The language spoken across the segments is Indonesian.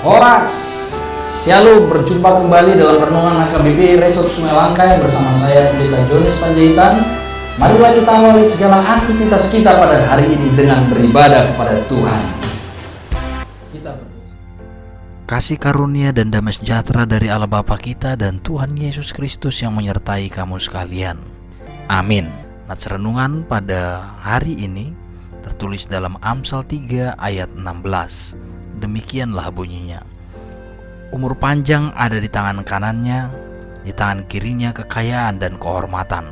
Horas, Shalom, berjumpa kembali dalam renungan HKBP Resort Sungai Langkai bersama saya Pendeta Jones Panjaitan. Marilah kita awali segala aktivitas kita pada hari ini dengan beribadah kepada Tuhan. Kita berdoa. Kasih karunia dan damai sejahtera dari Allah Bapa kita dan Tuhan Yesus Kristus yang menyertai kamu sekalian. Amin. Nats renungan pada hari ini tertulis dalam Amsal 3 ayat 16. Demikianlah bunyinya. Umur panjang ada di tangan kanannya, di tangan kirinya kekayaan dan kehormatan.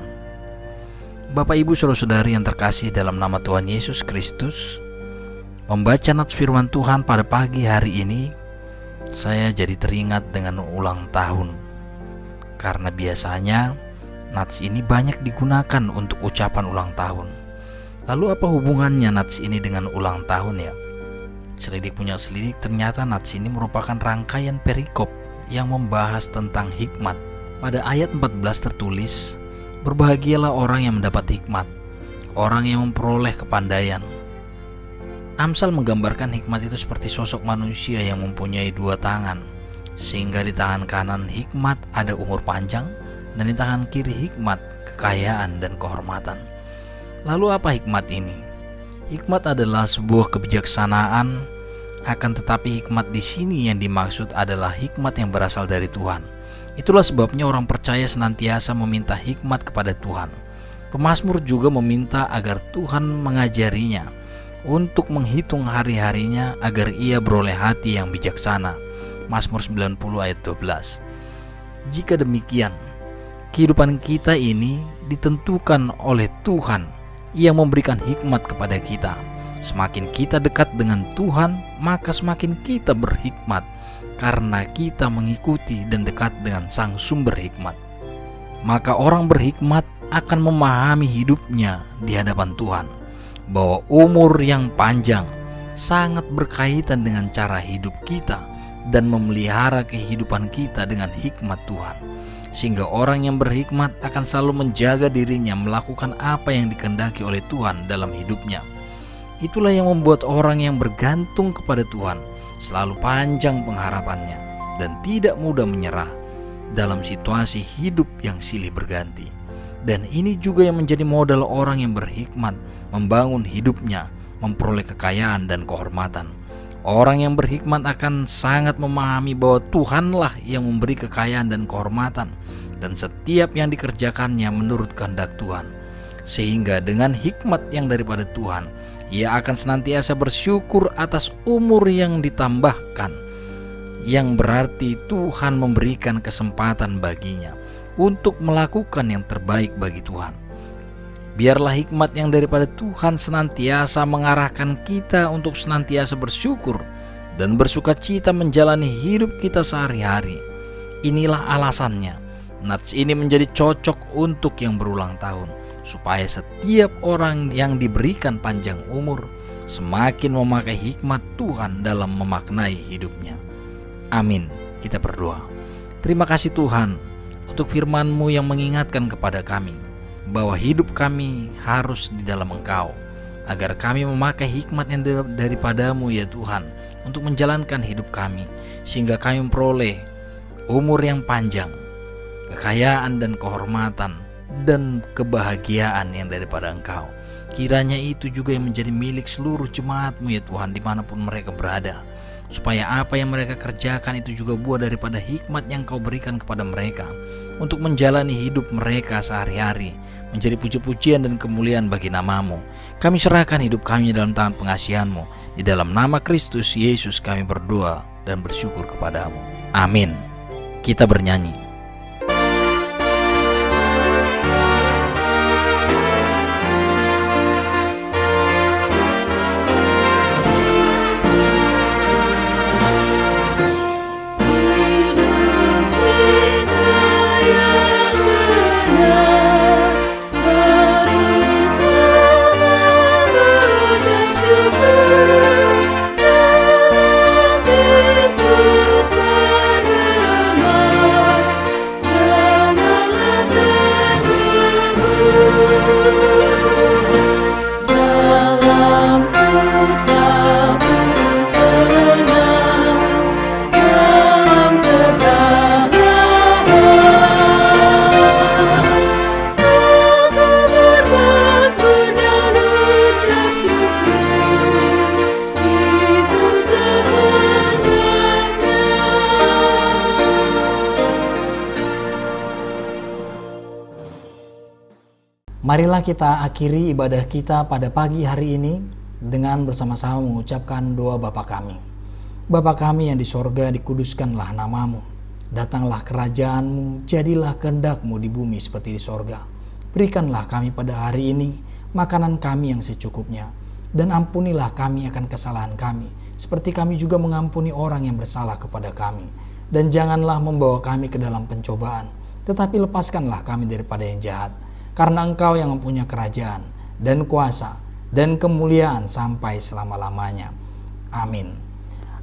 Bapak Ibu Saudara-saudari yang terkasih dalam nama Tuhan Yesus Kristus, membaca nats firman Tuhan pada pagi hari ini, saya jadi teringat dengan ulang tahun. Karena biasanya nats ini banyak digunakan untuk ucapan ulang tahun. Lalu apa hubungannya nats ini dengan ulang tahun ya? Selidik punya selidik, ternyata nats ini merupakan rangkaian perikop yang membahas tentang hikmat. Pada ayat 14 tertulis, berbahagialah orang yang mendapat hikmat, orang yang memperoleh kepandaian. Amsal menggambarkan hikmat itu seperti sosok manusia yang mempunyai dua tangan, sehingga di tangan kanan hikmat ada umur panjang, dan di tangan kiri hikmat kekayaan dan kehormatan. Lalu apa hikmat ini? Hikmat adalah sebuah kebijaksanaan, akan tetapi hikmat di sini yang dimaksud adalah hikmat yang berasal dari Tuhan. Itulah sebabnya orang percaya senantiasa meminta hikmat kepada Tuhan. Pemazmur juga meminta agar Tuhan mengajarinya untuk menghitung hari-harinya agar ia beroleh hati yang bijaksana. Mazmur 90 ayat 12. Jika demikian, kehidupan kita ini ditentukan oleh Tuhan yang memberikan hikmat kepada kita. Semakin kita dekat dengan Tuhan, maka semakin kita berhikmat karena kita mengikuti dan dekat dengan Sang Sumber hikmat. Maka orang berhikmat akan memahami hidupnya di hadapan Tuhan, bahwa umur yang panjang sangat berkaitan dengan cara hidup kita dan memelihara kehidupan kita dengan hikmat Tuhan. Sehingga orang yang berhikmat akan selalu menjaga dirinya melakukan apa yang dikehendaki oleh Tuhan dalam hidupnya. Itulah yang membuat orang yang bergantung kepada Tuhan selalu panjang pengharapannya dan tidak mudah menyerah dalam situasi hidup yang silih berganti. Dan ini juga yang menjadi modal orang yang berhikmat membangun hidupnya, memperoleh kekayaan dan kehormatan. Orang yang berhikmat akan sangat memahami bahwa Tuhanlah yang memberi kekayaan dan kehormatan, dan setiap yang dikerjakannya menurut kehendak Tuhan. Sehingga dengan hikmat yang daripada Tuhan, ia akan senantiasa bersyukur atas umur yang ditambahkan, yang berarti Tuhan memberikan kesempatan baginya untuk melakukan yang terbaik bagi Tuhan. Biarlah hikmat yang daripada Tuhan senantiasa mengarahkan kita untuk senantiasa bersyukur dan bersukacita menjalani hidup kita sehari-hari. Inilah alasannya nats ini menjadi cocok untuk yang berulang tahun, supaya setiap orang yang diberikan panjang umur semakin memakai hikmat Tuhan dalam memaknai hidupnya. Amin. Kita berdoa. Terima kasih Tuhan untuk firman-Mu yang mengingatkan kepada kami bahwa hidup kami harus di dalam Engkau, agar kami memakai hikmat yang daripada-Mu ya Tuhan untuk menjalankan hidup kami, sehingga kami memperoleh umur yang panjang, kekayaan dan kehormatan dan kebahagiaan yang daripada Engkau. Kiranya itu juga yang menjadi milik seluruh jemaat-Mu ya Tuhan dimanapun mereka berada, supaya apa yang mereka kerjakan itu juga buah daripada hikmat yang Kau berikan kepada mereka untuk menjalani hidup mereka sehari-hari, menjadi puji-pujian dan kemuliaan bagi nama-Mu. Kami serahkan hidup kami dalam tangan pengasihan-Mu. Di dalam nama Kristus Yesus kami berdoa dan bersyukur kepada-Mu. Amin. Kita bernyanyi. Marilah kita akhiri ibadah kita pada pagi hari ini dengan bersama-sama mengucapkan doa Bapa kami. Bapa kami yang di sorga, dikuduskanlah namamu. Datanglah kerajaanmu, jadilah kehendak-mu di bumi seperti di sorga. Berikanlah kami pada hari ini makanan kami yang secukupnya. Dan ampunilah kami akan kesalahan kami, seperti kami juga mengampuni orang yang bersalah kepada kami. Dan janganlah membawa kami ke dalam pencobaan, tetapi lepaskanlah kami daripada yang jahat. Karena Engkau yang mempunyai kerajaan, dan kuasa, dan kemuliaan sampai selama-lamanya. Amin.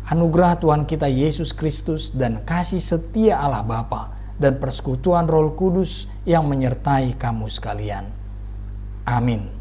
Anugerah Tuhan kita Yesus Kristus dan kasih setia Allah Bapa dan persekutuan Roh Kudus yang menyertai kamu sekalian. Amin.